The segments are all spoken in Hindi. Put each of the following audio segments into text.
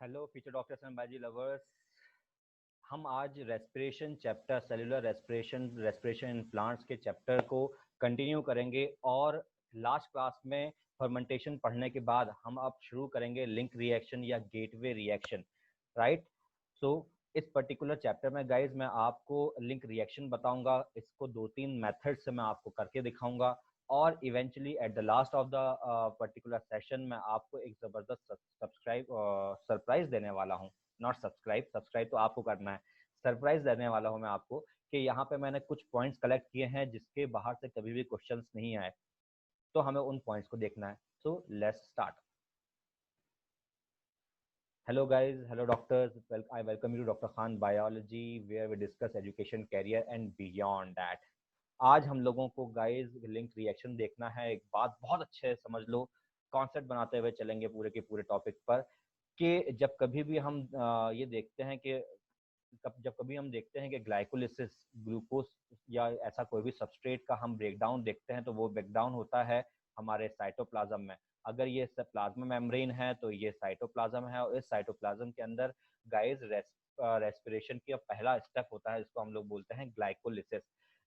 Hello future doctors and biology lovers. हम आज respiration chapter cellular respiration in plants के चैप्टर को कंटिन्यू करेंगे और लास्ट क्लास में फर्मेंटेशन पढ़ने के बाद हम अब शुरू करेंगे लिंक रिएक्शन या गेटवे रिएक्शन। राइट। सो इस पर्टिकुलर चैप्टर में गाइज मैं आपको लिंक रिएक्शन बताऊंगा। इसको 2-3 मेथड से मैं आपको करके दिखाऊंगा और eventually at the last of the particular session मैं आपको एक ज़बरदस्त सरप्राइज देने वाला हूँ। नॉट सब्सक्राइब तो आपको करना है, सरप्राइज देने वाला हूँ मैं आपको कि यहाँ पे मैंने कुछ पॉइंट्स कलेक्ट किए हैं जिसके बाहर से कभी भी क्वेश्चंस नहीं आए, तो हमें उन पॉइंट्स को देखना है। So let's start. Hello guys, hello doctors. I welcome you to Dr. Khan Biology, where we discuss education, career and beyond that. आज हम लोगों को गाइस लिंक रिएक्शन देखना है। एक बात बहुत अच्छे से समझ लो, कॉन्सेप्ट बनाते हुए चलेंगे पूरे के पूरे टॉपिक पर कि जब कभी भी हम ये देखते हैं कि जब कभी हम देखते हैं कि ग्लाइकोलिसिस ग्लूकोज या ऐसा कोई भी सबस्ट्रेट का हम ब्रेकडाउन देखते हैं तो वो ब्रेकडाउन होता है हमारे साइटोप्लाज्म में। अगर ये प्लाज्मा मेम्ब्रेन है तो ये साइटोप्लाज्म है और इस साइटोप्लाज्म के अंदर गाइस रेस्पिरेशन का पहला स्टेप होता है जिसको हम लोग बोलते हैं ग्लाइकोलिसिस।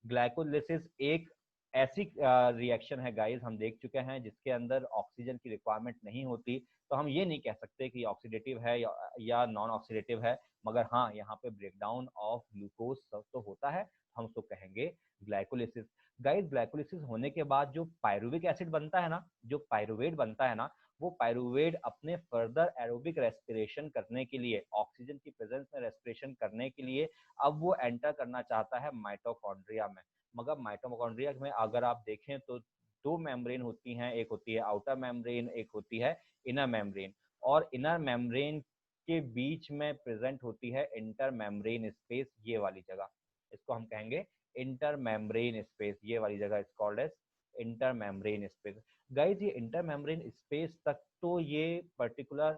ग्लाइकोलिसिस एक ऐसी रिएक्शन है गाइस, हम देख चुके हैं जिसके अंदर ऑक्सीजन की रिक्वायरमेंट नहीं होती, तो हम ये नहीं कह सकते कि ऑक्सीडेटिव है या नॉन ऑक्सीडेटिव है, मगर हाँ यहाँ पे ब्रेकडाउन ऑफ ग्लूकोज तो होता है, हम उसको कहेंगे ग्लाइकोलिसिस। गाइस ग्लाइकोलिसिस होने के बाद जो पायरुविक एसिड बनता है ना, जो पायरुवेट बनता है ना, वो पायरुवेट अपने फर्दर एरोबिक रेस्पिरेशन करने के लिए, ऑक्सीजन की प्रेजेंस में रेस्पिरेशन करने के लिए अब वो एंटर करना चाहता है माइटोकॉन्ड्रिया में। मगर माइटोकॉन्ड्रिया में अगर आप देखें तो दो मेम्ब्रेन होती हैं, एक होती है आउटर मेम्ब्रेन, एक होती है इनर मेम्ब्रेन। और इनर मेम्ब्रेन के बीच में प्रेजेंट होती है इंटर मेम्ब्रेन स्पेस, ये वाली जगह, इसको हम कहेंगे इंटर मेम्ब्रेन स्पेस, ये वाली जगह is called as inter membrane space. Guys ये इंटर मेम्ब्रेन स्पेस तक तो ये पर्टिकुलर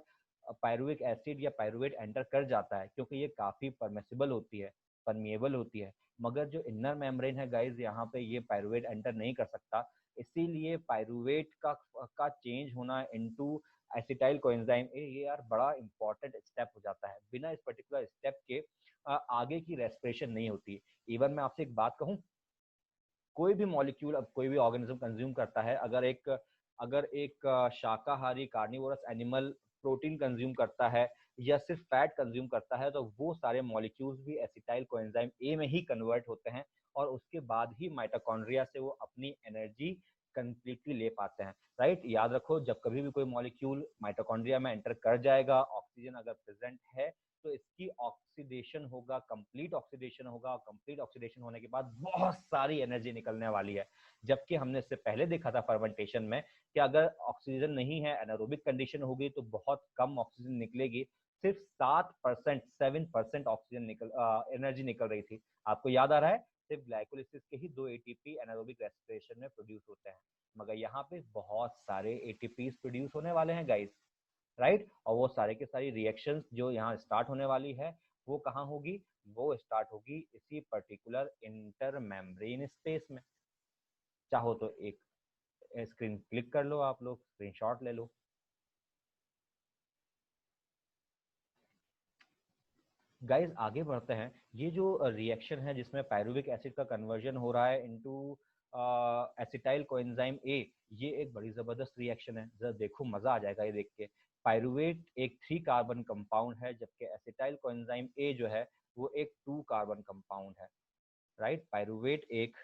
पायरुविक एसिड या पायरुवेट एंटर कर जाता है क्योंकि ये काफी परमिसिबल होती है, परमिएबल होती है। मगर जो इनर मेम्ब्रेन है गाइस, यहाँ पे ये पायरुवेट एंटर नहीं कर सकता, इसीलिए पायरुवेट का चेंज होना इनटू एसिटाइल कोएंजाइम ए, ये यार बड़ा इंपॉर्टेंट स्टेप हो जाता है। बिना इस पर्टिकुलर स्टेप के आगे की रेस्पिरेशन नहीं होती। इवन मैं आपसे एक बात कहूँ, कोई भी मॉलिक्यूल, अब कोई भी ऑर्गेनिज्म कंज्यूम करता है, अगर एक शाकाहारी कार्निवोरस एनिमल प्रोटीन कंज्यूम करता है या सिर्फ फैट कंज्यूम करता है, तो वो सारे मॉलिक्यूल्स भी एसिटाइल कोएंजाइम ए में ही कन्वर्ट होते हैं और उसके बाद ही माइटोकॉन्ड्रिया से वो अपनी एनर्जी कंप्लीटली ले पाते हैं। राइट, याद रखो, जब कभी भी कोई मॉलिक्यूल माइटोकॉन्ड्रिया में एंटर कर जाएगा, ऑक्सीजन अगर प्रेजेंट है तो इसकी ऑक्सीडेशन होगा, कंप्लीट ऑक्सीडेशन होगा। कंप्लीट ऑक्सीडेशन होने के बाद बहुत सारी एनर्जी निकलने वाली है। जबकि हमने इससे पहले देखा था फर्मेंटेशन में कि अगर ऑक्सीजन नहीं है, एनारोबिक कंडीशन होगी, तो बहुत कम ऑक्सीजन निकलेगी। सिर्फ 7%, 7% ऑक्सीजन एनर्जी निकल रही थी। आपको याद आ रहा है, सिर्फ ग्लाइकोलिसिस के ही 2 एटीपी एनारोबिक रेस्पिरेशन में प्रोड्यूस होते हैं, मगर यहाँ पे बहुत सारे एटीपीज प्रोड्यूस होने वाले हैं गाइस। राइट, और वो सारे के सारी रिएक्शंस जो यहाँ स्टार्ट होने वाली है वो कहाँ होगी, वो स्टार्ट होगी इसी पर्टिकुलर इंटर मेम्ब्रेन स्पेस में। चाहो तो एक स्क्रीन क्लिक कर लो, आप लोग स्क्रीनशॉट ले लो। गाइस आगे बढ़ते हैं। ये जो रिएक्शन है जिसमें पायरुविक एसिड का कन्वर्जन हो रहा है इनटू एसिटाइल कोएंजाइम ए, ये एक बड़ी जबरदस्त रिएक्शन है। जरा देखो, मजा आ जाएगा ये देख के। पायरुवेट एक 3 कार्बन कंपाउंड है, जबकि एसिटाइल कोएंजाइम ए जो है वो एक 2 कार्बन कंपाउंड है। राइट, पायरुवेट एक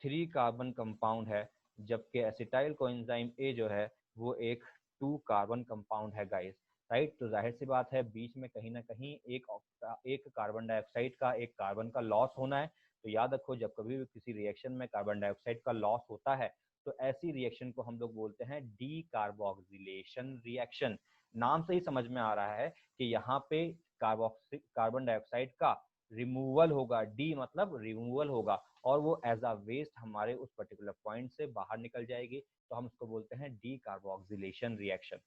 3 कार्बन कंपाउंड है, जबकि एसिटाइल कोएंजाइम ए जो है वो एक 2 कार्बन कंपाउंड है गाइस। राइट, तो जाहिर सी बात है बीच में कहीं ना कहीं एक कार्बन डाइऑक्साइड का, एक कार्बन का लॉस होना है। तो याद रखो, जब कभी भी किसी रिएक्शन में कार्बन डाइऑक्साइड का लॉस होता है तो ऐसी रिएक्शन को हम लोग बोलते हैं डी कार्बोक्सिलेशन रिएक्शन। नाम से ही समझ में आ रहा है कि यहाँ पे कार्बन डाइऑक्साइड का रिमूवल होगा, डी मतलब रिमूवल होगा, और वो एज अ वेस्ट हमारे उस पर्टिकुलर पॉइंट से बाहर निकल जाएगी, तो हम उसको बोलते हैं D carboxylation reaction.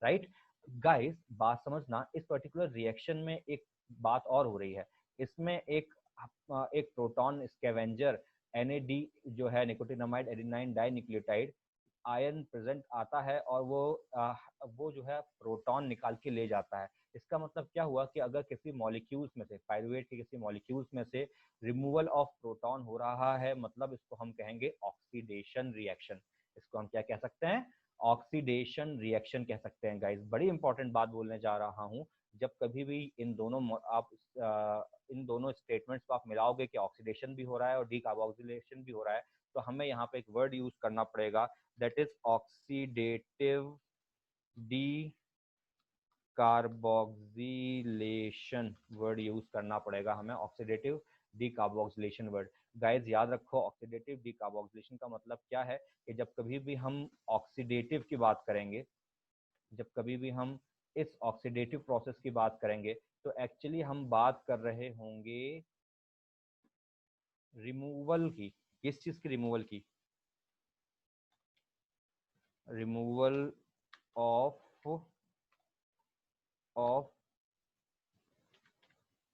Right guys, बात समझना, इस पर्टिकुलर रिएक्शन में एक बात और हो रही है। इसमें एक प्रोटॉन स्कैवेंजर NAD जो है, nicotinamide adenine di nucleotide ion present आता है और वो जो है प्रोटॉन निकाल के ले जाता है। इसका मतलब क्या हुआ कि अगर किसी मॉलिक्यूल्स में से, पायरुवेट के किसी मॉलिक्यूल्स में से रिमूवल ऑफ प्रोटॉन हो रहा है, मतलब इसको हम कहेंगे ऑक्सीडेशन रिएक्शन। इसको हम क्या कह सकते हैं? ऑक्सीडेशन रिएक्शन कह सकते हैं गाइस। बड़ी इंपॉर्टेंट बात बोलने जा रहा हूँ। जब कभी भी इन दोनों आप इन दोनों स्टेटमेंट्स को आप मिलाओगे कि ऑक्सीडेशन भी हो रहा है और डीकार्बोक्सिलेशन भी हो रहा है, तो हमें यहाँ पे एक वर्ड यूज करना पड़ेगा, that is oxidative D carboxylation word use करना पड़ेगा हमें, ऑक्सीडेटिव डीकार्बोक्सिलेशन वर्ड। गाइस याद रखो, ऑक्सीडेटिव डीकार्बोक्सिलेशन का मतलब क्या है कि जब कभी भी हम ऑक्सीडेटिव की बात करेंगे, जब कभी भी हम इस ऑक्सीडेटिव प्रोसेस की बात करेंगे, तो एक्चुअली हम बात कर रहे होंगे रिमूवल की। किस चीज की रिमूवल की? Removal of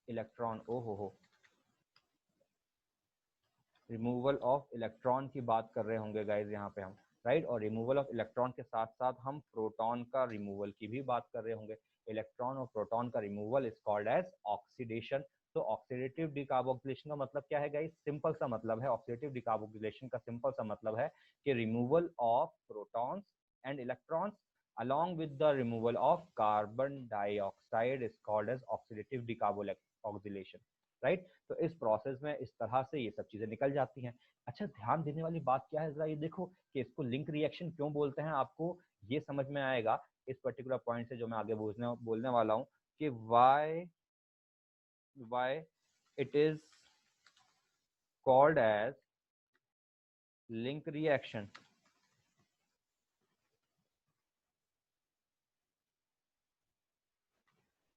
electron. ओ हो, रिमूवल ऑफ इलेक्ट्रॉन की बात कर रहे होंगे गाइज यहाँ पे हम, राइट। और रिमूवल ऑफ इलेक्ट्रॉन के साथ साथ हम प्रोटॉन का रिमूवल की भी बात कर रहे होंगे। इलेक्ट्रॉन और प्रोटॉन का removal is called as oxidation. तो ऑक्सीडेटिव डिकार्बोक्सिलेशन का मतलब क्या है गाइज? सिंपल सा मतलब है, ऑक्सीडेटिव डिकार्बोक्सिलेशन का सिंपल सा मतलब है कि removal of protons and electrons along with the removal of carbon dioxide is called as oxidative decarboxylation, right. तो इस प्रोसेस में इस तरह से ये सब चीजें निकल जाती हैं। अच्छा, ध्यान देने वाली बात क्या है, जरा ये देखो कि इसको लिंक रिएक्शन क्यों बोलते हैं। आपको ये समझ में आएगा इस पर्टिकुलर पॉइंट से जो मैं आगे बोलने वाला हूँ कि why it is called as link reaction।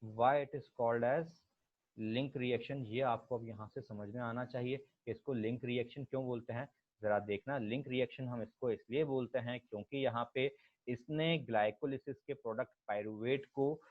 why it is called as link reaction, ये आपको अब यहाँ से समझ में आना चाहिए कि इसको लिंक रिएक्शन क्यों बोलते हैं। जरा देखना, लिंक रिएक्शन हम इसको इसलिए बोलते हैं क्योंकि यहाँ पे इसने ग्लाइकोलिसिस के प्रोडक्ट पायरुवेट को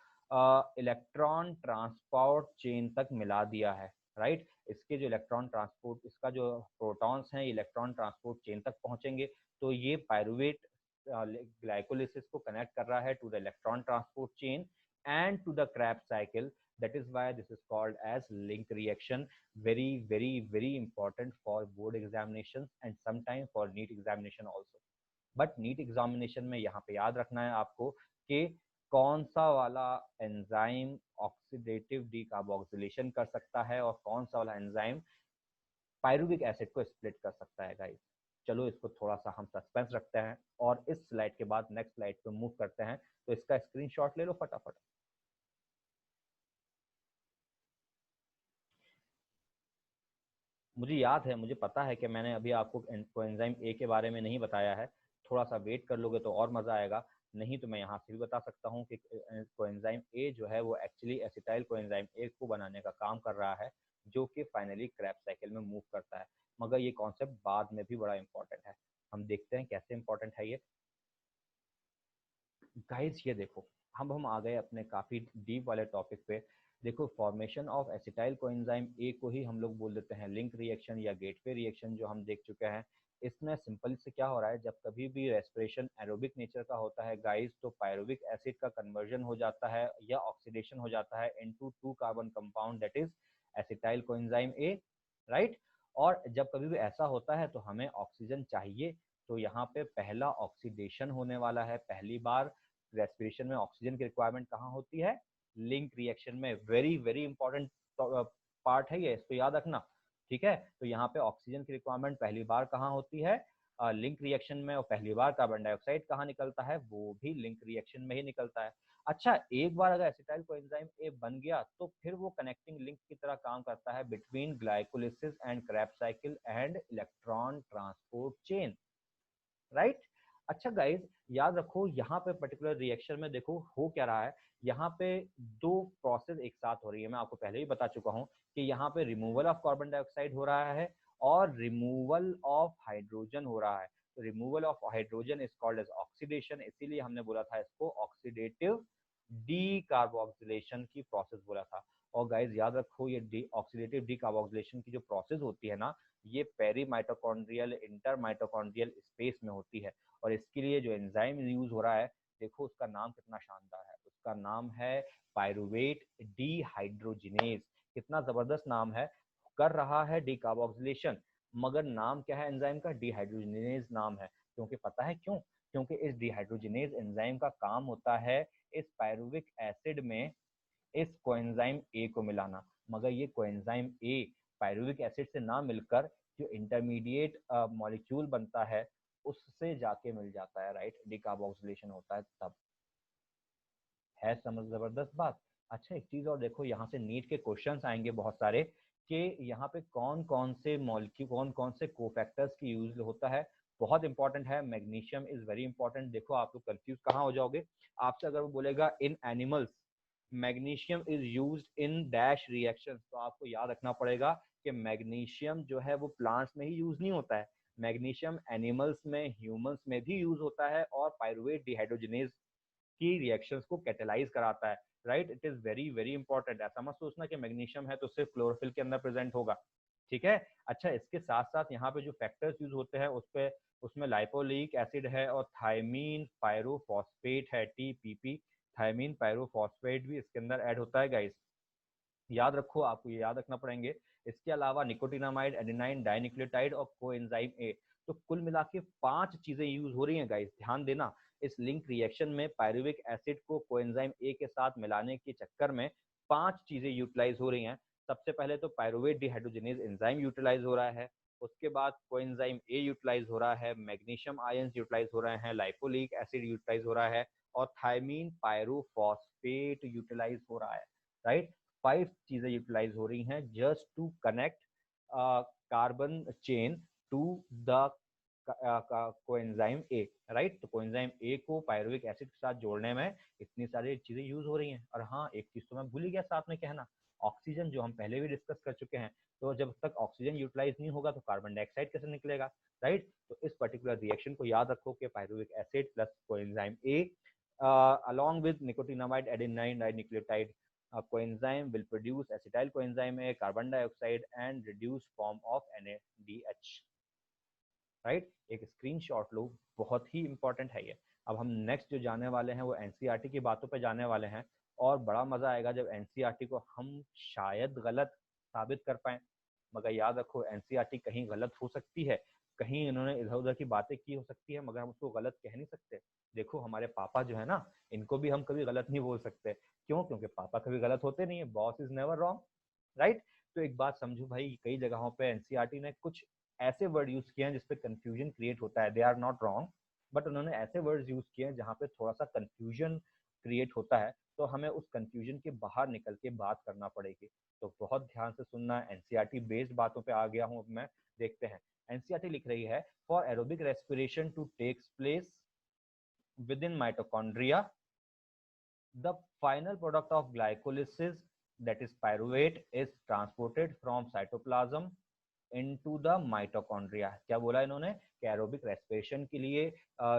इलेक्ट्रॉन ट्रांसपोर्ट चेन तक मिला दिया है, राइट। इसके जो इलेक्ट्रॉन ट्रांसपोर्ट, इसका जो प्रोटॉन्स हैं इलेक्ट्रॉन ट्रांसपोर्ट चेन तक पहुंचेंगे, तो ये पायरुवेट ग्लाइकोलिसिस को कनेक्ट कर रहा है to the electron transport chain and to the Krebs cycle. That is why this is called as link reaction. Very important for board examinations and sometimes for NEET examination also. But NEET examination में यहाँ पे याद रखना है आपको कि कौन सा वाला एंजाइम ऑक्सीडेटिव डीकार्बोक्सिलेशन कर सकता है और कौन सा वाला एंजाइम पायरुविक एसिड को स्प्लिट कर सकता है गाइस। चलो इसको थोड़ा सा हम सस्पेंस रखते हैं और इस स्लाइड के बाद नेक्स्ट स्लाइड पे मूव करते हैं। तो इसका स्क्रीनशॉट ले लो फटाफट। मुझे याद है, मुझे पता है कि मैंने अभी आपको कोएंजाइम ए के बारे में नहीं बताया है। थोड़ा सा वेट कर लोगे तो और मज़ा आएगा, नहीं तो मैं यहाँ से भी बता सकता हूँ कि कोएंजाइम ए जो है वो एक्चुअली एसिटाइल कोएंजाइम ए को बनाने का काम कर रहा है, जो कि फाइनली क्रैब साइकिल में मूव करता है। मगर ये कॉन्सेप्ट बाद में भी बड़ा इंपॉर्टेंट है, हम देखते हैं कैसे इंपॉर्टेंट है ये। गाइस ये देखो, हम आ गए अपने काफ़ी डीप वाले टॉपिक पे। देखो, formation of acetyl coenzyme A को ही हम लोग बोल देते हैं लिंक रिएक्शन या गेटवे रिएक्शन, जो हम देख चुके हैं। इसमें सिंपल से क्या हो रहा है, जब कभी भी रेस्पिरेशन एरोबिक नेचर का होता है गाइस, तो पायरुविक एसिड का कन्वर्जन हो जाता है या ऑक्सीडेशन हो जाता है into 2 carbon compound, that is acetyl coenzyme A, right. और जब कभी भी ऐसा होता है तो हमें ऑक्सीजन चाहिए, तो यहाँ पे पहला ऑक्सीडेशन होने वाला है। पहली बार रेस्पिरेशन में ऑक्सीजन की रिक्वायरमेंट कहाँ होती है? लिंक रिएक्शन में। वेरी इंपॉर्टेंट पार्ट है ये, इसको याद रखना, ठीक है। तो यहाँ पे ऑक्सीजन की रिक्वायरमेंट पहली बार कहाँ होती है? लिंक रिएक्शन में। और पहली बार कार्बन डाइऑक्साइड कहाँ निकलता है? वो भी लिंक रिएक्शन में ही निकलता है। अच्छा, एक बार अगर एसिटाइल कोएंजाइम ए बन गया तो फिर वो कनेक्टिंग लिंक की तरह काम करता है between glycolysis and Krebs cycle and electron transport chain, right. अच्छा गाइज याद रखो, यहाँ पे पर्टिकुलर रिएक्शन में देखो हो क्या रहा है। यहाँ पे दो प्रोसेस एक साथ हो रही है। मैं आपको पहले ही बता चुका हूँ कि यहाँ पे रिमूवल ऑफ कार्बन डाइऑक्साइड हो रहा है और रिमूवल ऑफ हाइड्रोजन हो रहा है। तो removal of hydrogen is called as oxidation, इसीलिए हमने बोला था इसको ऑक्सीडेटिव डीकार्बोक्सिलेशन की प्रोसेस बोला था। और गाइज याद रखो, ये ऑक्सीडेटिव डीकार्बोक्सिलेशन की जो प्रोसेस होती है ना, ये peri mitochondrial inter mitochondrial space में होती है। और इसके लिए जो एंजाइम यूज हो रहा है, देखो उसका नाम कितना शानदार है, उसका नाम है पायरुवेट डिहाइड्रोजिनेज। कितना जबरदस्त नाम है, कर रहा है डिकार्बोक्सिलेशन, मगर नाम क्या है एंजाइम का, डिहाइड्रोजिनेज नाम है। क्योंकि पता है क्यों, क्योंकि इस डिहाइड्रोजिनेज एंजाइम का काम होता है इस पायरुविक एसिड में इस कोएंजाइम ए को मिलाना, मगर ये कोएंजाइम ए पायरुविक एसिड से ना मिलकर जो इंटरमीडिएट मॉलिक्यूल बनता है उससे जाके मिल जाता है, राइट, डिकार्बोक्सिलेशन होता है तब। है समझ जबरदस्त बात। अच्छा एक चीज और देखो, यहाँ से नीट के क्वेश्चंस आएंगे बहुत सारे कि यहाँ पे कौन कौन से मॉलिक्यूल, कौन कौन से कोफैक्टर्स की यूज होता है। बहुत इंपॉर्टेंट है, मैग्नीशियम इज वेरी इंपॉर्टेंट। देखो आप लोग कंफ्यूज कहाँ हो जाओगे, आपसे अगर वो बोलेगा in animals magnesium is used in dash reaction, तो आपको याद रखना पड़ेगा कि मैग्नीशियम जो है वो प्लांट्स में ही यूज नहीं होता है, मैग्नीशियम एनिमल्स में, ह्यूमंस में भी यूज होता है और पायरुवेट डिहाइड्रोजिनेज की रिएक्शंस को कैटेलाइज कराता है, right. It is very very important. ऐसा मत सोचना कि मैग्नीशियम है तो सिर्फ क्लोरोफिल के अंदर प्रेजेंट होगा, ठीक है। अच्छा इसके साथ साथ यहाँ पे जो फैक्टर्स यूज होते हैं उस पे, उसमें लाइपोलिक एसिड है और थायमीन पायरोफॉस्फेट है, टीपीपी, थायमीन पायरोफॉस्फेट भी इसके अंदर ऐड होता है गाइस, याद रखो, आपको ये याद रखना पड़ेंगे। इसके अलावा निकोटिनामाइड, एडेनाइन डाइन्यूक्लियोटाइड और कोएंजाइम ए। तो कुल मिला के 5 चीजें यूज हो रही हैं गाइस, ध्यान देना। इस लिंक रिएक्शन में पायरुविक एसिड को कोएंजाइम ए के साथ मिलाने के चक्कर में 5 चीजें यूटिलाइज हो रही हैं। सबसे पहले तो पायरुवेट डिहाइड्रोजिनेज एंजाइम यूटिलाइज हो रहा है, उसके बाद कोएंजाइम ए यूटिलाइज हो रहा है, मैग्नीशियम आयंस यूटिलाइज हो रहे हैं, लाइपोलिक एसिड यूटिलाइज हो रहा है और थायमीन पायरोफॉस्फेट यूटिलाइज हो रहा है, राइट। 5 चीजें यूटिलाइज हो रही हैं just to connect carbon chain to the coenzyme A, right. तो कोएंजाइम ए को पायरुविक एसिड के साथ जोड़ने में इतनी सारी चीजें यूज हो रही हैं। और हाँ एक चीज तो मैं भूल ही गया साथ में कहना, ऑक्सीजन जो हम पहले भी डिस्कस कर चुके हैं, तो जब तक ऑक्सीजन यूटिलाइज नहीं होगा तो कार्बन डाइऑक्साइड कैसे निकलेगा, राइट। तो इस पर्टिकुलर रिएक्शन को याद रखो कि pyruvic acid plus coenzyme A along with nicotinamide adenine dinucleotide coenzyme will produce acetyl coenzyme A, carbon dioxide and reduced form of NADH, right. एक स्क्रीनशॉट लो, बहुत ही इंपॉर्टेंट है ये। अब हम नेक्स्ट जो जाने वाले हैं वो एनसीईआरटी की बातों पे जाने वाले हैं और बड़ा मजा आएगा जब एनसीईआरटी को हम शायद गलत साबित कर पाए, मगर याद रखो एनसीईआरटी कहीं गलत हो सकती है, कहीं इन्होंने इधर उधर की बातें की हो सकती है, मगर हम उसको गलत कह नहीं सकते। देखो हमारे पापा जो है ना, इनको भी हम कभी गलत नहीं बोल सकते, क्यों, क्योंकि पापा कभी गलत होते नहीं है, boss is never wrong, right. तो एक बात समझो भाई, कई जगहों पे एनसीईआरटी ने कुछ ऐसे वर्ड यूज किए हैं जिसपे कंफ्यूजन क्रिएट होता है, they are not wrong, but उन्होंने ऐसे वर्ड्स यूज किए हैं जहाँ पे थोड़ा सा कंफ्यूजन क्रिएट होता है, तो हमें उस कंफ्यूजन के बाहर निकल के बात करना पड़ेगी। तो बहुत ध्यान से सुनना, एनसीईआरटी बेस्ड बातों पे आ गया हूँ अब मैं। देखते हैं, एनसीईआरटी लिख रही है for aerobic respiration to takes place within mitochondria the final product of glycolysis, that is pyruvate, is transported from cytoplasm into the mitochondria। क्या बोला इन्होंने कि एरोबिक रेस्पिरेशन के लिए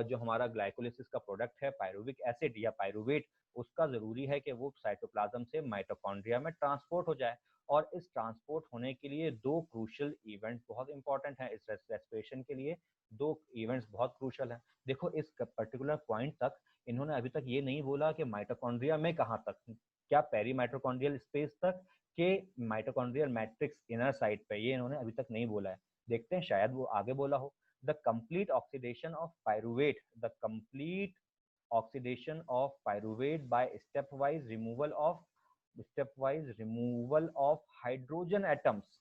जो हमारा ग्लाइकोलिसिस का प्रोडक्ट है पायरुविक एसिड या पायरुवेट, उसका जरूरी है कि वो साइटोप्लाज्म से माइटोकॉन्ड्रिया में ट्रांसपोर्ट हो जाए। और इस ट्रांसपोर्ट होने के लिए दो क्रूशियल इवेंट्स बहुत इंपॉर्टेंट हैं, इस रेस्पिरेशन के लिए दो इवेंट्स बहुत क्रूशियल हैं। देखो इस पर्टिकुलर पॉइंट तक इन्होंने अभी तक ये नहीं बोला कि माइटोकॉन्ड्रिया में कहाँ तक, क्या पेरी माइटोकॉन्ड्रियल स्पेस तक के माइटोकॉन्ड्रियल मैट्रिक्स इनर साइड पे, ये इन्होंने अभी तक नहीं बोला है। देखते हैं शायद वो आगे बोला हो। The complete oxidation of pyruvate, the complete oxidation of pyruvate by stepwise removal of hydrogen atoms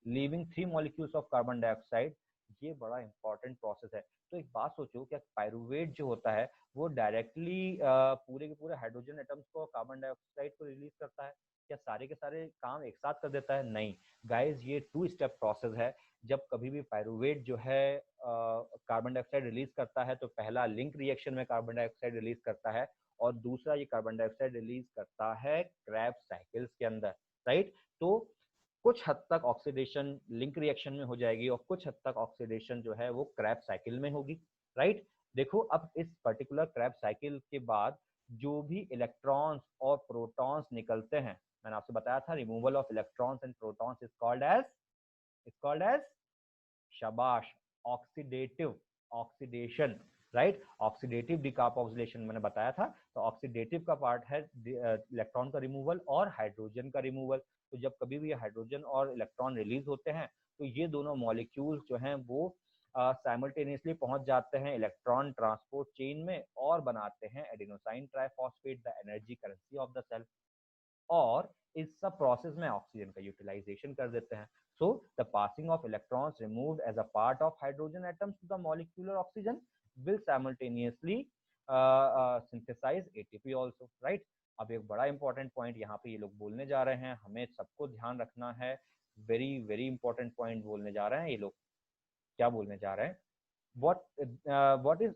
leaving 3 molecules of carbon dioxide, ये बड़ा इंपॉर्टेंट प्रोसेस है। तो एक बात सोचो, क्या पायरुवेट जो होता है वो डायरेक्टली पूरे के पूरे हाइड्रोजन एटम्स को, कार्बन डाइऑक्साइड को रिलीज करता है, क्या सारे के सारे काम एक साथ कर देता है? नहीं गाइस, ये 2 स्टेप प्रोसेस है। जब कभी भी पायरुवेट जो है कार्बन डाइऑक्साइड रिलीज करता है तो पहला लिंक रिएक्शन में कार्बन डाइऑक्साइड रिलीज करता है और दूसरा ये कार्बन डाइऑक्साइड रिलीज करता है क्रेब्स साइकिल्स के अंदर, राइट। तो कुछ हद तक ऑक्सीडेशन लिंक रिएक्शन में हो जाएगी और कुछ हद तक ऑक्सीडेशन जो है वो क्रैब साइकिल में होगी, राइट। देखो अब इस पर्टिकुलर क्रैब साइकिल के बाद जो भी इलेक्ट्रॉन्स और प्रोटॉन्स निकलते हैं, मैंने आपसे बताया था removal of electrons and protons is called as शाबाश oxidative oxidation, right. Oxidative decarboxylation मैंने बताया था, तो ऑक्सीडेटिव का पार्ट है इलेक्ट्रॉन का रिमूवल और हाइड्रोजन का रिमूवल। तो जब कभी भी हाइड्रोजन और इलेक्ट्रॉन रिलीज होते हैं तो ये दोनों मॉलिक्यूल्स जो हैं वो साइमल्टेनियसली पहुंच जाते हैं इलेक्ट्रॉन ट्रांसपोर्ट चेन में और बनाते हैं adenosine triphosphate, the energy currency of the cell. और इस सब प्रोसेस में ऑक्सीजन का यूटिलाइजेशन कर देते हैं। So the passing of electrons removed as a part of hydrogen atoms to the molecular oxygen will simultaneously synthesize ATP also, right? अब एक बड़ा इंपॉर्टेंट पॉइंट यहाँ पे ये लोग बोलने जा रहे हैं, हमें सबको ध्यान रखना है। वेरी वेरी इंपॉर्टेंट पॉइंट बोलने जा रहे हैं ये लोग। क्या बोलने जा रहे हैं? what is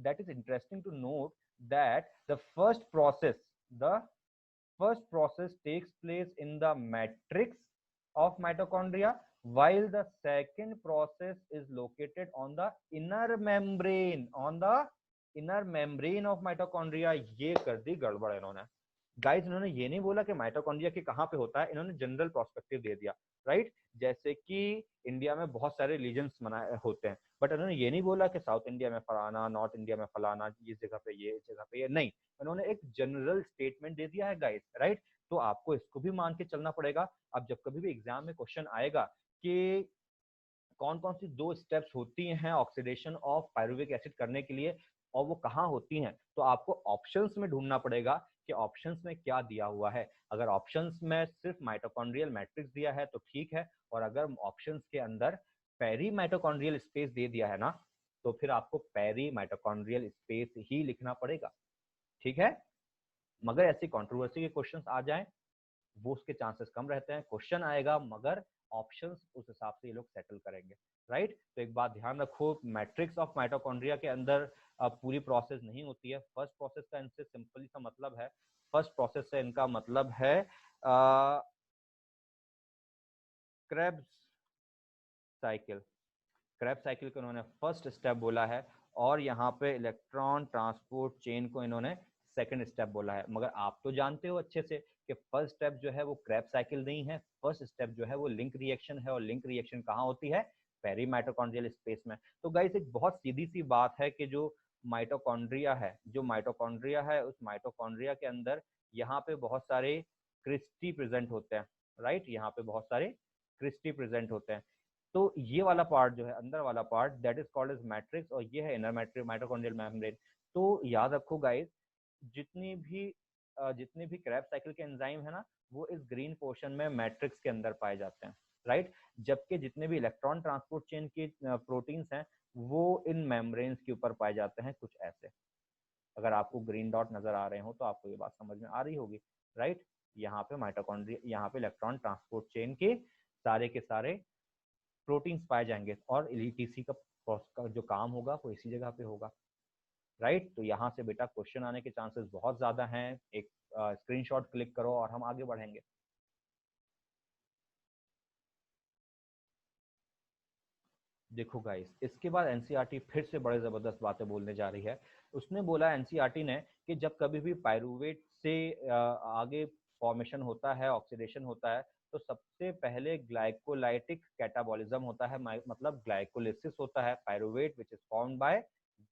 that is interesting to note that the first process takes place in the matrix of mitochondria, while the second process is located on the inner membrane of mitochondria। ये कर दी गड़बड़ इन्होंने। गाइस इन्होंने ये नहीं बोला कि माइटोकॉन्ड्रिया के कहाँ पे होता है, इन्होंने जनरल प्रोस्पेक्टिव दे दिया, राइट। जैसे कि इंडिया में बहुत सारे रिलीजन्स मनाए होते हैं, बट इन्होंने ये नहीं बोला कि साउथ इंडिया में फलाना, नॉर्थ इंडिया में फलाना, इस जगह पे ये, इस जगह पे ये, नहीं। उन्होंने एक जनरल स्टेटमेंट दे दिया है गाइस, राइट। तो आपको इसको भी मान के चलना पड़ेगा। अब जब कभी भी एग्जाम में क्वेश्चन आएगा कि कौन कौन सी 2 स्टेप्स होती हैं ऑक्सीडेशन ऑफ पायरुविक एसिड करने के लिए और वो कहाँ होती हैं, तो आपको ऑप्शंस में ढूंढना पड़ेगा कि ऑप्शंस में क्या दिया हुआ है। अगर ऑप्शंस में सिर्फ माइटोकॉन्ड्रियल मैट्रिक्स दिया है तो ठीक है, और अगर ऑप्शंस के अंदर पेरी माइटोकॉन्ड्रियल स्पेस दे दिया है ना, तो फिर आपको पेरी माइटोकॉन्ड्रियल स्पेस ही लिखना पड़ेगा, ठीक है। मगर ऐसी कंट्रोवर्सी के क्वेश्चंस आ जाएं वो उसके चांसेस कम रहते हैं। क्वेश्चन आएगा मगर ऑप्शंस उस हिसाब से ये लोग सेटल करेंगे, राइट। तो एक बात ध्यान रखो, मैट्रिक्स ऑफ माइटोकॉन्ड्रिया के अंदर पूरी प्रोसेस नहीं होती है। फर्स्ट प्रोसेस का इनसे सिंपली सा मतलब है, फर्स्ट प्रोसेस से इनका मतलब है क्रेब्स साइकिल। क्रेब्स साइकिल को इन्होंने फर्स्ट स्टेप बोला है, और यहाँ पे इलेक्ट्रॉन ट्रांसपोर्ट चेन को इन्होंने सेकंड स्टेप बोला है। मगर आप तो जानते हो अच्छे से कि फर्स्ट स्टेप जो है वो क्रेब्स साइकिल नहीं है, फर्स्ट स्टेप जो है वो लिंक रिएक्शन है, और लिंक रिएक्शन कहाँ होती है? पेरी माइटोकॉन्ड्रियल स्पेस में। तो गाइस एक बहुत सीधी सी बात है कि जो माइटोकॉन्ड्रिया है उस माइटोकॉन्ड्रिया के अंदर यहाँ पे बहुत सारे क्रिस्टी प्रेजेंट होते हैं, राइट। यहाँ पे बहुत सारे क्रिस्टी प्रेजेंट होते हैं। तो ये वाला पार्ट जो है, अंदर वाला part, that is called as matrix, और ये है इनर मैट्रिक्स माइटोकॉन्ड्रियल मेम्ब्रेन। तो याद रखो गाइस, जितने भी क्रेब साइकिल के एंजाइम है ना, वो इस ग्रीन पोर्शन में मैट्रिक्स के अंदर पाए जाते हैं, राइट। जबकि जितने भी इलेक्ट्रॉन ट्रांसपोर्ट चेन के प्रोटीन्स हैं वो इन मेम्ब्रेन्स के ऊपर पाए जाते हैं, कुछ ऐसे। अगर आपको ग्रीन डॉट नजर आ रहे हो तो आपको ये बात समझ में आ रही होगी, राइट। यहाँ पे माइटोकॉन्ड्रिया, यहाँ पे इलेक्ट्रॉन ट्रांसपोर्ट चेन के सारे प्रोटीन्स पाए जाएंगे, और एलईटीसी का जो काम होगा वो इसी जगह पे होगा, राइट। तो यहाँ से बेटा क्वेश्चन आने के चांसेस बहुत ज्यादा हैं। एक स्क्रीनशॉट क्लिक करो और हम आगे बढ़ेंगे। देखो गाइस, इसके बाद एनसीईआरटी फिर से बड़े जबरदस्त बातें बोलने जा रही है। उसने बोला एनसीईआरटी ने कि जब कभी भी पायरुवेट से आगे फॉर्मेशन होता है, ऑक्सीडेशन होता है, तो सबसे पहले ग्लाइकोलाइटिक कैटाबॉलिज्म होता है, मतलब ग्लाइकोलिसिस होता है। Pyruvate which is formed by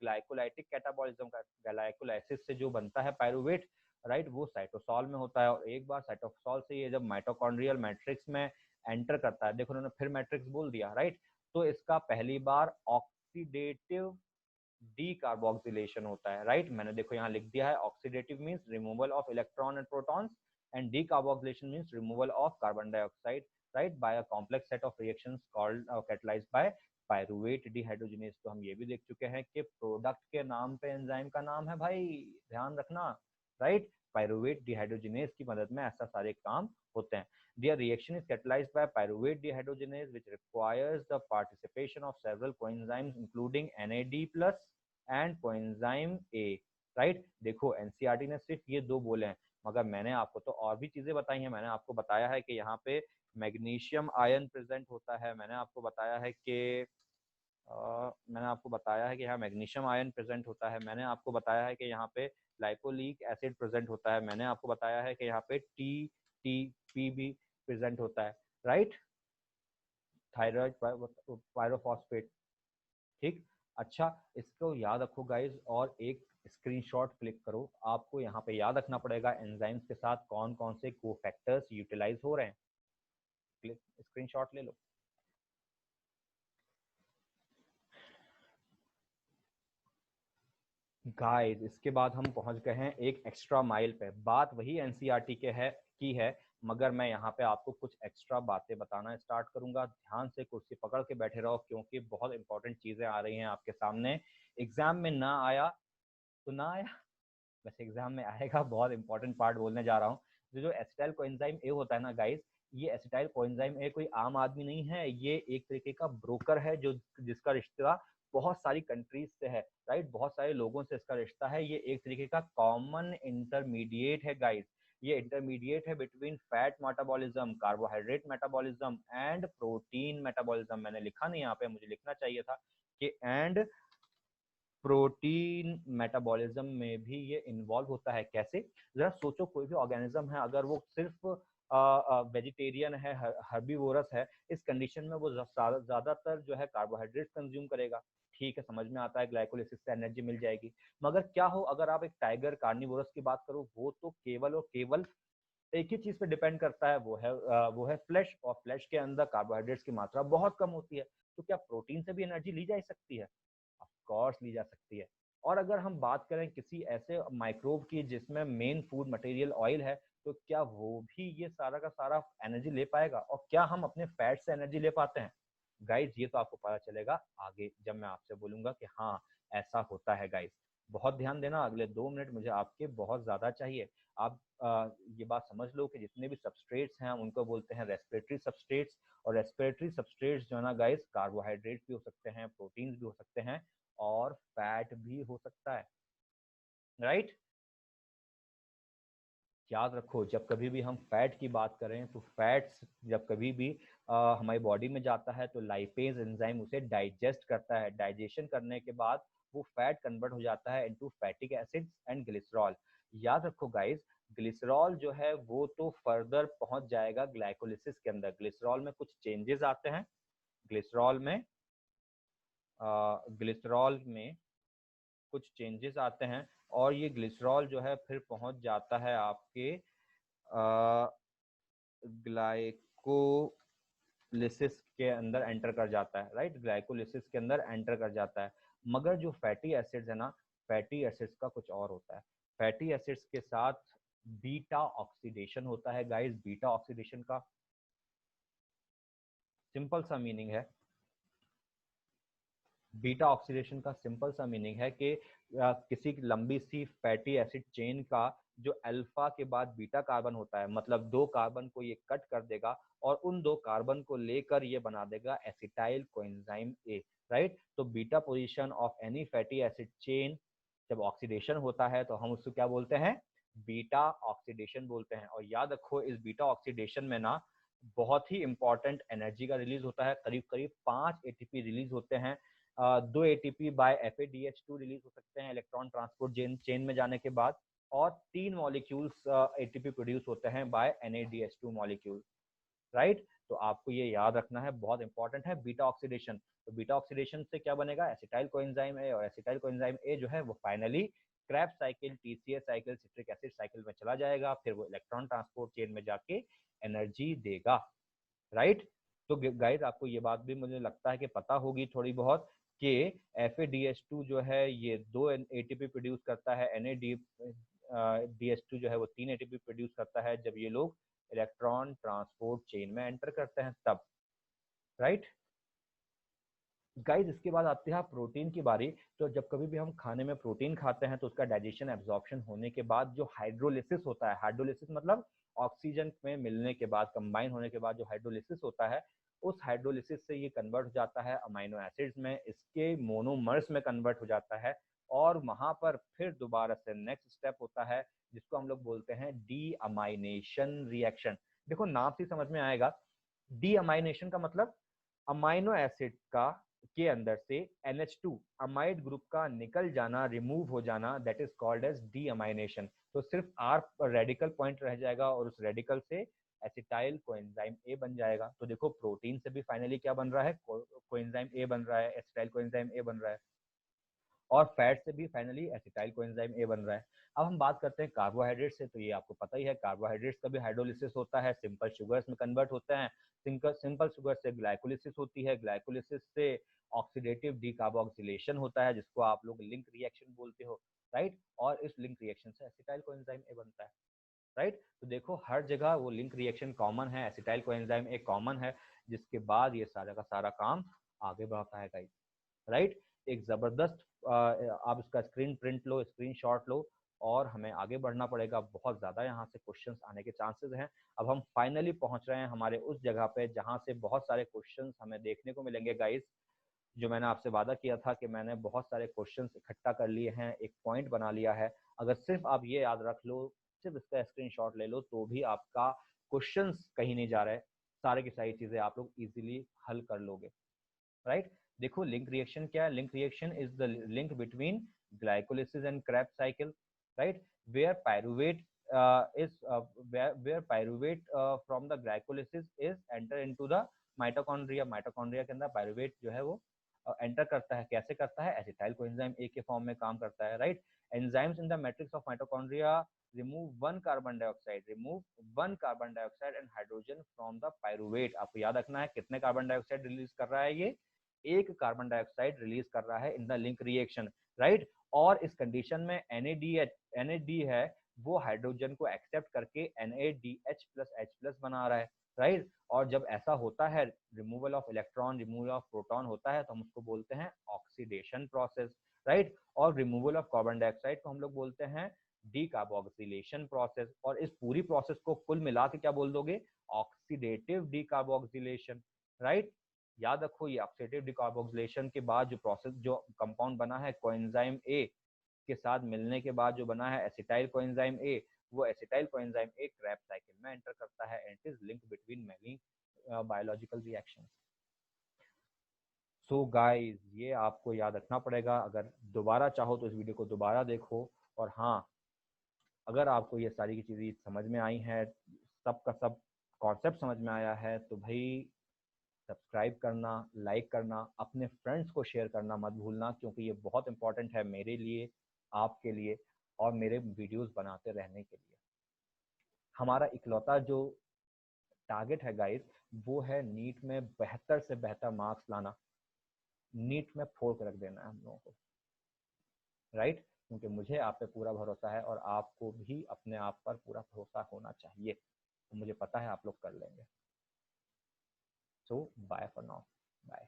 glycolytic catabolism का ग्लाइकोलाइसिस से जो बनता है पायरुवेट, राइट, वो साइटोसॉल में होता है। और एक बार साइटोसॉल से ये जब माइटोकॉन्ड्रियल मैट्रिक्स में एंटर करता है, देखो उन्होंने फिर मैट्रिक्स बोल दिया, राइट, तो इसका पहली बार ऑक्सीडेटिव डीकार्बोक्सिलेशन होता है, राइट। मैंने देखो यहाँ लिख दिया है, oxidative means removal of electron and protons, and decarboxylation means removal of carbon dioxide, right, by a complex set of reactions called catalysed by pyruvate dehydrogenase. तो हम ये भी देख चुके हैं कि प्रोडक्ट के नाम पे एंजाइम का नाम है भाई, ध्यान रखना, राइट। पायरुवेट डिहाइड्रोजिनेज की मदद में ऐसा सारे काम होते हैं। Their reaction is catalyzed by pyruvate dehydrogenase, which requires the participation of several coenzymes, including NAD+ and coenzyme A. Right? देखो एनसीईआरटी ने सिर्फ ये 2 बोले हैं, मगर मैंने आपको तो और भी चीजें बताई हैं। मैंने आपको बताया है कि यहाँ पे मैग्नीशियम आयन प्रेजेंट होता है, मैंने आपको बताया है कि यहाँ मैग्नीशियम आयन प्रेजेंट होता है, मैंने आपको बताया है कि यहाँ पे लाइपोलिक एसिड प्रेजेंट होता है, मैंने आपको बताया है कि यहाँ पे टीटीपी भी प्रेजेंट होता है, राइट, थायराइड पायरोफॉस्फेट, ठीक। अच्छा, इसको याद रखो गाइज, और एक स्क्रीनशॉट क्लिक करो। आपको यहाँ पे याद रखना पड़ेगा एंजाइम्स के साथ कौन कौन से कोफैक्टर्स यूटिलाइज हो रहे हैं। क्लिक, स्क्रीनशॉट ले लो। गाइस, इसके बाद हम पहुंच गए हैं एक एक्स्ट्रा माइल पे। बात वही एनसीईआरटी के है की है, मगर मैं यहाँ पे आपको कुछ एक्स्ट्रा बातें बताना स्टार्ट करूंगा। ध्यान से कुर्सी पकड़ के बैठे रहो, क्योंकि बहुत इंपॉर्टेंट चीजें आ रही हैं आपके सामने। एग्जाम में ना आया तो ना आया, वैसे एग्जाम में आएगा। बहुत इंपॉर्टेंट पार्ट बोलने जा रहा हूँ। जो एसिटाइल कोएंजाइम ए होता है ना गाइस, ये एसिटाइल कोएंजाइम ए कोई आम आदमी नहीं है, ये एक तरीके का ब्रोकर है, जो जिसका रिश्ता बहुत सारी कंट्रीज से है, राइट। बहुत सारे लोगों से इसका रिश्ता है। ये एक तरीके का कॉमन इंटरमीडिएट है गाइस। ये इंटरमीडिएट है between fat metabolism, carbohydrate metabolism and protein metabolism. मैंने लिखा नहीं यहाँ पे, मुझे लिखना चाहिए था कि एंड प्रोटीन मेटाबॉलिज्म में भी ये इन्वॉल्व होता है। कैसे? जरा सोचो, कोई भी ऑर्गेनिज्म है, अगर वो सिर्फ वेजिटेरियन है, हर्बीवोरस है, इस कंडीशन में वो ज्यादातर जो है कार्बोहाइड्रेट कंज्यूम करेगा। ठीक है, समझ में आता है, ग्लाइकोलिसिस से एनर्जी मिल जाएगी। मगर क्या हो अगर आप एक टाइगर कार्निवोरस की बात करो, वो तो केवल और केवल एक ही चीज पे डिपेंड करता है, वो है फ्लैश। और फ्लैश के अंदर कार्बोहाइड्रेट्स की मात्रा बहुत कम होती है। तो क्या प्रोटीन से भी एनर्जी ली जा सकती है? ऑफ कोर्स ली जा सकती है। और अगर हम बात करें किसी ऐसे माइक्रोब की जिसमें मेन फूड मटेरियल ऑयल है, तो क्या वो भी ये सारा का सारा एनर्जी ले पाएगा? और क्या हम अपने फैट से एनर्जी ले पाते हैं? गाइस, ये तो आपको पता चलेगा आगे, जब मैं आपसे बोलूंगा कि हाँ, ऐसा होता है गाइस। बहुत ध्यान देना, अगले 2 मिनट मुझे आपके बहुत ज्यादा चाहिए। आप ये बात समझ लो कि जितने भी सबस्ट्रेट्स हैं उनको बोलते हैं रेस्पिरेटरी सबस्ट्रेट्स। और रेस्पिरेटरी सबस्ट्रेट्स जो है ना गाइस, कार्बोहाइड्रेट भी हो सकते हैं, प्रोटीन्स भी हो सकते हैं, और फैट भी हो सकता है, राइट। याद रखो, जब कभी भी हम फैट की बात करें तो फैट्स जब कभी भी हमारी बॉडी में जाता है तो लाइपेज एंजाइम उसे डाइजेस्ट करता है। डाइजेशन करने के बाद वो फैट कन्वर्ट हो जाता है इनटू फैटिक एसिड्स एंड ग्लिसरॉल। याद रखो गाइस, ग्लिसरॉल जो है वो तो फर्दर पहुंच जाएगा ग्लाइकोलिसिस के अंदर। ग्लिसरॉल में कुछ चेंजेस आते हैं। ग्लिसरॉल में ग्लिसरॉल में कुछ चेंजेस आते हैं, और ये ग्लिसरॉल जो है फिर पहुंच जाता है आपके ग्लाइकोलिसिस के अंदर एंटर कर जाता है, राइट। ग्लाइकोलिसिस के अंदर एंटर कर जाता है। मगर जो फैटी एसिड्स है ना, फैटी एसिड्स का कुछ और होता है। फैटी एसिड्स के साथ बीटा ऑक्सीडेशन होता है गाइस। बीटा ऑक्सीडेशन का सिंपल सा मीनिंग है, बीटा ऑक्सीडेशन का सिंपल सा मीनिंग है कि किसी लंबी सी फैटी एसिड चेन का जो अल्फा के बाद बीटा कार्बन होता है, मतलब 2 कार्बन को ये कट कर देगा और उन 2 कार्बन को लेकर ये बना देगा एसिटाइल कोएंजाइम ए, राइट। तो beta position of any fatty acid chain जब ऑक्सीडेशन होता है तो हम उसको क्या बोलते हैं? बीटा ऑक्सीडेशन बोलते हैं। और याद रखो, इस बीटा ऑक्सीडेशन में ना बहुत ही इंपॉर्टेंट एनर्जी का रिलीज होता है। करीब करीब 5 एटीपी रिलीज होते हैं। 2 एटीपी बाय FADH2 रिलीज हो सकते हैं इलेक्ट्रॉन ट्रांसपोर्ट चेन में जाने के बाद, और 3 मॉलिक्यूल्स एटीपी प्रोड्यूस होते हैं बाय NADH2 मॉलिक्यूल, राइट। तो आपको ये याद रखना है, बहुत इंपॉर्टेंट है बीटा ऑक्सीडेशन। तो बीटा ऑक्सीडेशन से क्या बनेगा? एसिटाइल कोएंजाइम ए, और एसिटाइल कोएंजाइम ए जो है वो finally Krebs cycle, TCA cycle, citric acid cycle में चला जाएगा। फिर वो इलेक्ट्रॉन ट्रांसपोर्ट चेन में जाके एनर्जी देगा, राइट। तो गाइस, आपको ये बात भी मुझे लगता है कि पता होगी थोड़ी बहुत कि FADH2 जो है ये 2 एटीपी प्रोड्यूस करता है, NADH2 जो है वो 3 एटीपी प्रोड्यूस करता है जब ये लोग इलेक्ट्रॉन ट्रांसपोर्ट चेन में एंटर करते हैं तब, राइट। गाइस, इसके बाद आते हैं प्रोटीन की बारी। तो जब कभी भी हम खाने में प्रोटीन खाते हैं तो उसका डाइजेशन एब्जॉर्प्शन होने के बाद जो हाइड्रोलिसिस होता है, हाइड्रोलिसिस मतलब ऑक्सीजन में मिलने के बाद, कंबाइन होने के बाद जो हाइड्रोलिसिस होता है, उस हाइड्रोलिसिस से ये कन्वर्ट हो जाता है अमीनो एसिड्स में, इसके मोनोमर्स में कन्वर्ट हो जाता है। और वहां पर फिर दोबारा से नेक्स्ट स्टेप होता है जिसको हम लोग बोलते हैं डी अमाइनेशन रिएक्शन। देखो, नाम से समझ में आएगा, डी अमाइनेशन का मतलब अमाइनो एसिड का के अंदर से NH2 अमाइड ग्रुप का निकल जाना, रिमूव हो जाना, दैट इज कॉल्ड एज डीअमाइनेशन। तो सिर्फ R रेडिकल पॉइंट रह जाएगा और उस रेडिकल से एसिटाइल कोएंजाइम ए बन जाएगा। तो देखो, प्रोटीन से भी फाइनली क्या बन रहा है? कोएंजाइम ए बन रहा है, एसिटाइल कोएंजाइम ए बन रहा है। और फैट से भी फाइनली एसिटाइल कोएंजाइम ए बन रहा है। अब हम बात करते हैं कार्बोहाइड्रेट से, तो ये आपको पता ही है कार्बोहाइड्रेट्स का भी हाइड्रोलिसिस होता है, सिंपल शुगर्स में कन्वर्ट होते हैं, सिंपल शुगर से ग्लाइकोलिसिस होती है, ग्लाइकोलिसिस से ऑक्सीडेटिव डीकार्बोक्सिलेशन होता है जिसको आप लोग लिंक रिएक्शन बोलते हो, राइट। और इस लिंक रिएक्शन से एसिटाइल कोएंजाइम ए बनता है, राइट। तो देखो हर जगह वो लिंक रिएक्शन कॉमन है, एसिटाइल कोएंजाइम ए कॉमन है, जिसके बाद ये सारा का सारा काम आगे बढ़ता है गाइस, राइट। एक जबरदस्त आप इसका स्क्रीन प्रिंट लो, स्क्रीन शॉट लो, और हमें आगे बढ़ना पड़ेगा। बहुत ज्यादा यहाँ से क्वेश्चंस आने के चांसेस हैं। अब हम फाइनली पहुंच रहे हैं हमारे उस जगह पे जहां से बहुत सारे क्वेश्चंस हमें देखने को मिलेंगे गाइस। जो मैंने आपसे वादा किया था कि मैंने बहुत सारे क्वेश्चंस इकट्ठा कर लिए हैं, एक पॉइंट बना लिया है। अगर सिर्फ आप ये याद रख लो, सिर्फ इसका स्क्रीनशॉट ले लो, तो भी आपका क्वेश्चंस कहीं नहीं जा रहे, सारे की सारी चीजें आप लोग इजीली हल कर लोगे, राइट। देखो लिंक रिएक्शन क्या है? Link reaction is the link between glycolysis and Krebs cycle, right, where pyruvate from the glycolysis is enter into the mitochondria. Mitochondria के अंदर पायरुवेट जो है वो एंटर करता है। कैसे करता है? एसिटाइल कोएंजाइम ए के फॉर्म में काम करता है, right. Enzymes in the matrix of mitochondria remove one carbon dioxide and hydrogen from the pyruvate। आपको याद रखना है कितने कार्बन डाइऑक्साइड रिलीज कर रहा है? ये एक कार्बन डाइऑक्साइड रिलीज कर रहा है in the link reaction, right. और इस कंडीशन में NAD है वो हाइड्रोजन को एक्सेप्ट करके NADH+H+ बना रहा है, राइट। और जब ऐसा होता है, removal of electron, removal of proton होता है, तो हम उसको बोलते हैं ऑक्सीडेशन प्रोसेस, राइट। और रिमूवल ऑफ कार्बन डाइऑक्साइड को हम लोग बोलते हैं डीकार्बोक्सिलेशन प्रोसेस। और इस पूरी प्रोसेस को कुल मिला के क्या बोल दोगे? Oxidative decarboxylation, right. याद रखो ये ऑक्सीडेटिव डीकार्बोक्सिलेशन के बाद जो प्रोसेस, जो कंपाउंड बना है कोएंजाइम ए के साथ मिलने के बाद जो बना है एसिटाइल कोएंजाइम ए, वो acetyl coenzyme A Krebs cycle में एंटर करता है and it is link between many biological reactions. So guys ये आपको याद रखना पड़ेगा। अगर दोबारा चाहो तो इस वीडियो को दोबारा देखो। और हाँ, अगर आपको ये सारी की चीज़ें समझ में आई हैं, सब का सब कॉन्सेप्ट समझ में आया है, तो भाई सब्सक्राइब करना, लाइक करना, अपने फ्रेंड्स को शेयर करना मत भूलना, क्योंकि ये बहुत इंपॉर्टेंट है मेरे लिए, आपके लिए, और मेरे वीडियोस बनाते रहने के लिए। हमारा इकलौता जो टारगेट है गाइस, वो है नीट में बेहतर से बेहतर मार्क्स लाना, नीट में फोड़ कर रख देना है हम लोगों को, राइट। क्योंकि मुझे आप पे पूरा भरोसा है और आपको भी अपने आप पर पूरा भरोसा होना चाहिए, तो मुझे पता है आप लोग कर लेंगे। सो बाय फॉर नाउ, बाय।